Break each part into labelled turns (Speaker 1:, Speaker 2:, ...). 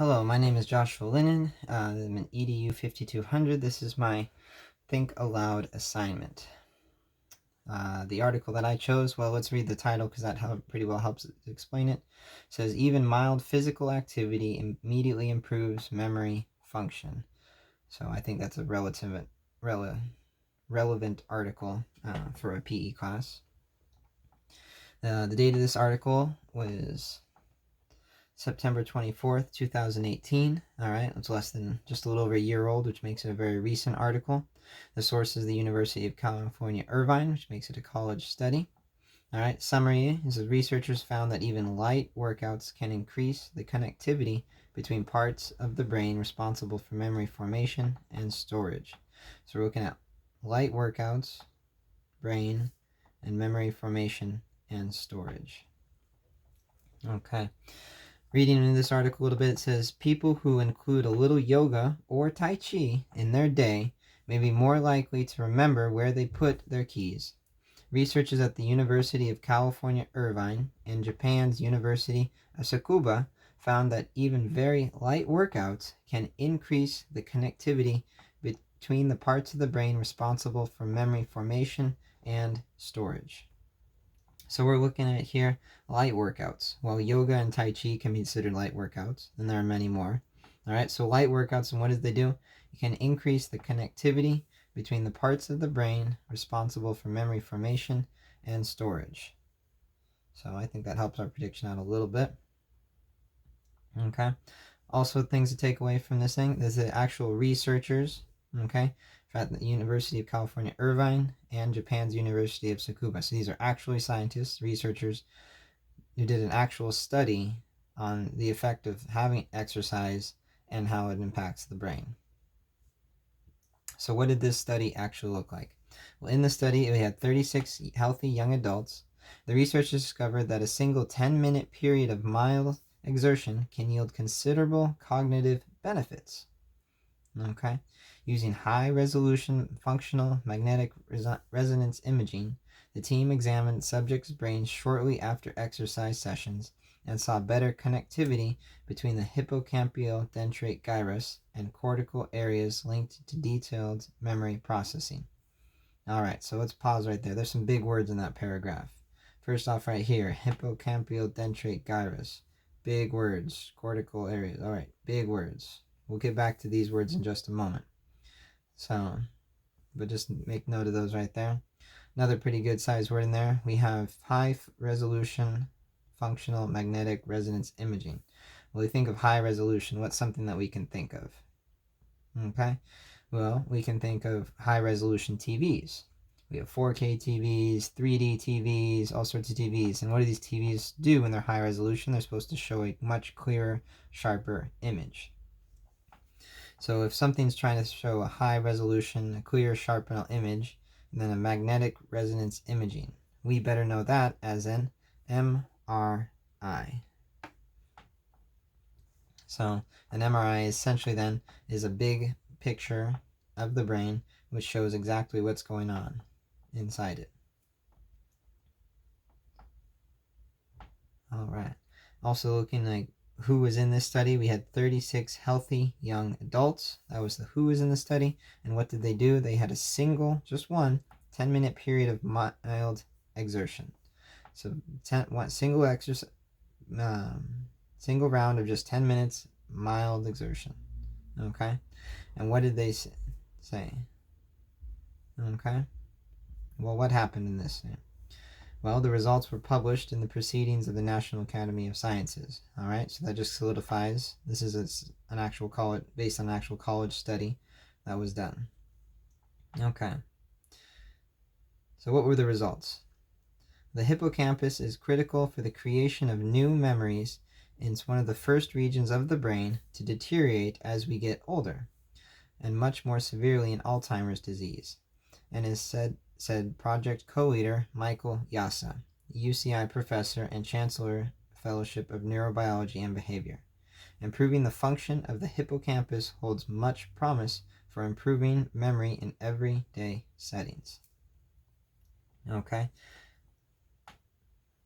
Speaker 1: Hello, my name is Joshua Lennon. I'm an EDU 5200. This is my Think Aloud assignment. The article that I chose, well, let's read the title because that pretty well helps explain it. It says, even mild physical activity immediately improves memory function. So I think that's a relevant article for a PE class. The date of this article was September 24th, 2018. All right, it's less than just a little over a year old, which makes it a very recent article. The source is the University of California, Irvine, which makes it a college study. All right, summary is that researchers found that even light workouts can increase the connectivity between parts of the brain responsible for memory formation and storage. So we're looking at light workouts, brain, and memory formation and storage. Okay. Reading in this article a little bit, it says, people who include a little yoga or Tai Chi in their day may be more likely to remember where they put their keys. Researchers at the University of California, Irvine, and Japan's University of Tsukuba found that even very light workouts can increase the connectivity between the parts of the brain responsible for memory formation and storage. So we're looking at here light workouts. Well, yoga and Tai Chi can be considered light workouts, and there are many more. All right, so light workouts, and what does they do? It can increase the connectivity between the parts of the brain responsible for memory formation and storage. So I think that helps our prediction out a little bit. Okay. Also, things to take away from this thing, there's the actual researchers, okay, at the University of California, Irvine, and Japan's University of Tsukuba. So these are actually scientists, researchers, who did an actual study on the effect of having exercise and how it impacts the brain. So what did this study actually look like? Well, in the study, we had 36 healthy young adults. The researchers discovered that a single 10-minute period of mild exertion can yield considerable cognitive benefits. Okay, using high-resolution functional magnetic resonance imaging, the team examined subjects' brains shortly after exercise sessions and saw better connectivity between the hippocampal dentate gyrus and cortical areas linked to detailed memory processing. All right, so let's pause right there. There's some big words in that paragraph. First off, right here, hippocampal dentate gyrus. Big words, cortical areas. All right, big words. We'll get back to these words in just a moment. So, but just make note of those right there. Another pretty good sized word in there. We have high resolution functional magnetic resonance imaging. When we think of high resolution, what's something that we can think of? Okay, well, we can think of high resolution TVs. We have 4K TVs, 3D TVs, all sorts of TVs. And what do these TVs do when they're high resolution? They're supposed to show a much clearer, sharper image. So if something's trying to show a high resolution, a clear, sharp image, and then a magnetic resonance imaging, we better know that as an MRI. So an MRI essentially then is a big picture of the brain which shows exactly what's going on inside it. All right. Also looking like who was in this study, we had 36 healthy young adults. That was the who was in the study. And what did they do? They had a single, just one, 10-minute period of mild exertion. So single exercise, single round of just 10 minutes, mild exertion. Okay? And what did they say? Okay? Well, what happened in this thing? Well, the results were published in the Proceedings of the National Academy of Sciences. All right, so that just solidifies this is an actual college, based on an actual college study that was done. Okay. So what were the results? The hippocampus is critical for the creation of new memories. It's one of the first regions of the brain to deteriorate as we get older, and much more severely in Alzheimer's disease, and is said project co-leader Michael Yassa, UCI professor and chancellor fellowship of neurobiology and behavior. Improving the function of the hippocampus holds much promise for improving memory in everyday settings. Okay.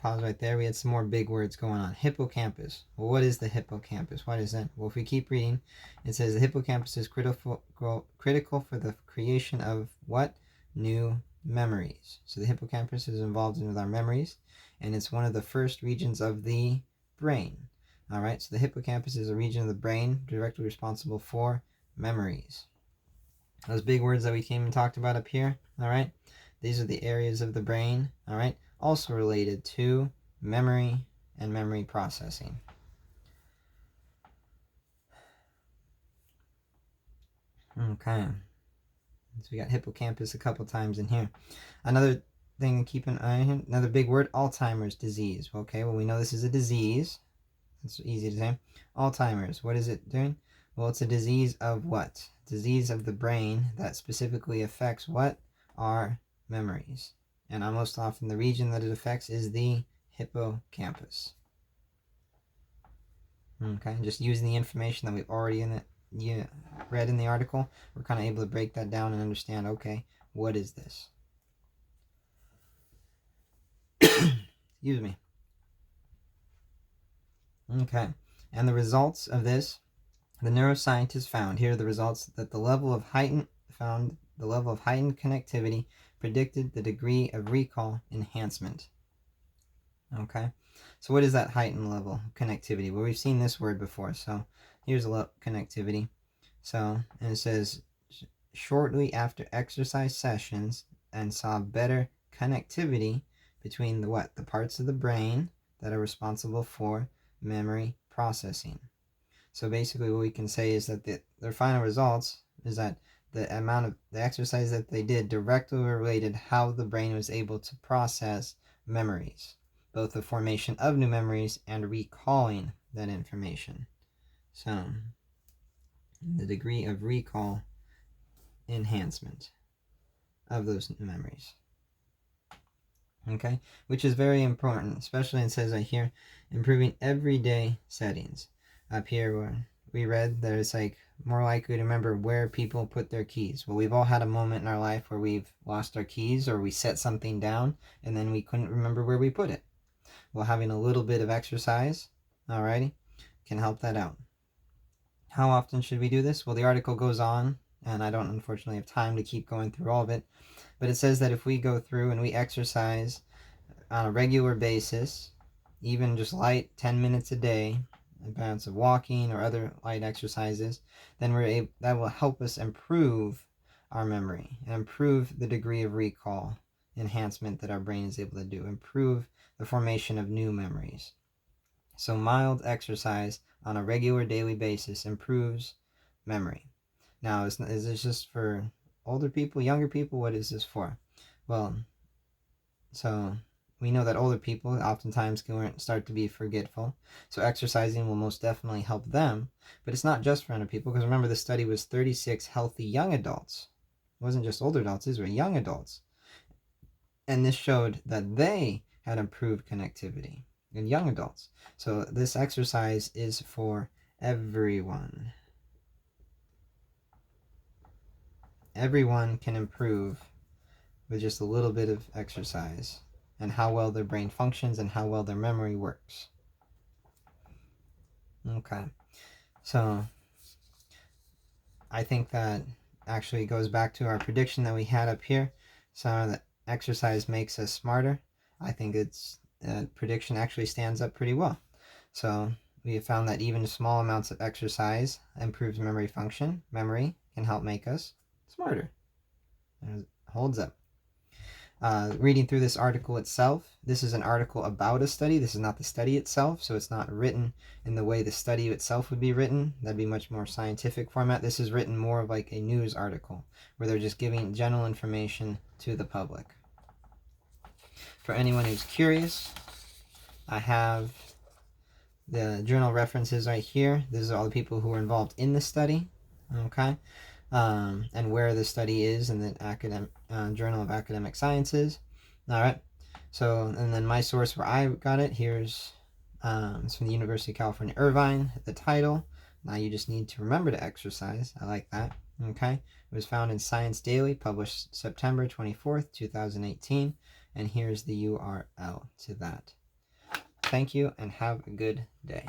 Speaker 1: pause right there. We had some more big words going on. Hippocampus. Well, what is the hippocampus? What is that? Well, if we keep reading, it says the hippocampus is critical for the creation of what? New memories. So the hippocampus is involved with our memories, and it's one of the first regions of the brain. All right, so the hippocampus is a region of the brain directly responsible for memories. Those big words that we came and talked about up here, all right, these are the areas of the brain, all right, also related to memory and memory processing. Okay, so we got hippocampus a couple times in here. Another thing to keep an eye on, another big word, Alzheimer's disease. Okay, well, we know this is a disease. It's easy to say. Alzheimer's, what is it doing? Well, it's a disease of what? Disease of the brain that specifically affects what? Our memories. And most often the region that it affects is the hippocampus. Okay, just using the information that we've already read in the article, we're kind of able to break that down and understand, okay, what is this? Excuse me. Okay, and the results of this, the neuroscientists found, here are the results, that the level of heightened connectivity predicted the degree of recall enhancement. Okay, so what is that heightened level of connectivity? Well, we've seen this word before, so here's a little connectivity. So, and it says, shortly after exercise sessions, and saw better connectivity between the parts of the brain that are responsible for memory processing. So basically what we can say is that their final results is that the amount of the exercise that they did directly related how the brain was able to process memories, both the formation of new memories and recalling that information. So the degree of recall enhancement of those memories. Okay, which is very important, especially it says right here, improving everyday settings. Up here where we read that it's like more likely to remember where people put their keys. Well, we've all had a moment in our life where we've lost our keys or we set something down and then we couldn't remember where we put it. Well, having a little bit of exercise, alrighty, can help that out. How often should we do this? Well, the article goes on, and I don't unfortunately have time to keep going through all of it, but it says that if we go through and we exercise on a regular basis, even just light 10 minutes a day, amounts of walking or other light exercises, then that will help us improve our memory and improve the degree of recall enhancement that our brain is able to do, improve the formation of new memories. So mild exercise on a regular daily basis improves memory. Now, is this just for older people, younger people? What is this for? Well, so we know that older people oftentimes can start to be forgetful. So exercising will most definitely help them. But it's not just for older people, because remember the study was 36 healthy young adults. It wasn't just older adults, these were young adults. And this showed that they had improved connectivity in young adults. So this exercise is for everyone. Everyone can improve with just a little bit of exercise and how well their brain functions and how well their memory works. Okay, so I think that actually goes back to our prediction that we had up here. So that exercise makes us smarter. I think its prediction actually stands up pretty well. So we have found that even small amounts of exercise improves memory function. Memory can help make us smarter. It holds up. Reading through this article itself, this is an article about a study. This is not the study itself, so it's not written in the way the study itself would be written. That'd be much more scientific format. This is written more of like a news article where they're just giving general information to the public. For anyone who's curious, I have the journal references right here. These are all the people who were involved in the study, okay, and where the study is in the Journal of Academic Sciences. All right, so and then my source where I got it, here's it's from the University of California, Irvine. The title, now you just need to remember to exercise. I like that. Okay, it was found in Science Daily, published September 24th, 2018, and here's the URL to that. Thank you and have a good day.